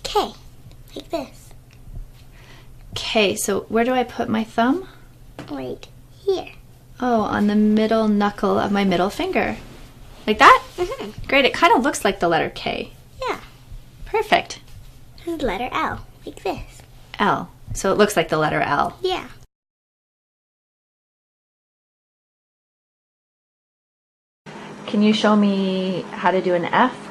K, like this. K, so where do I put my thumb? Right here. Oh, on the middle knuckle of my middle finger. Like that? Mm-hmm. Great, it kind of looks like the letter K. Yeah. Perfect. This is the letter L, like this. L, so it looks like the letter L. Yeah. Can you show me how to do an F?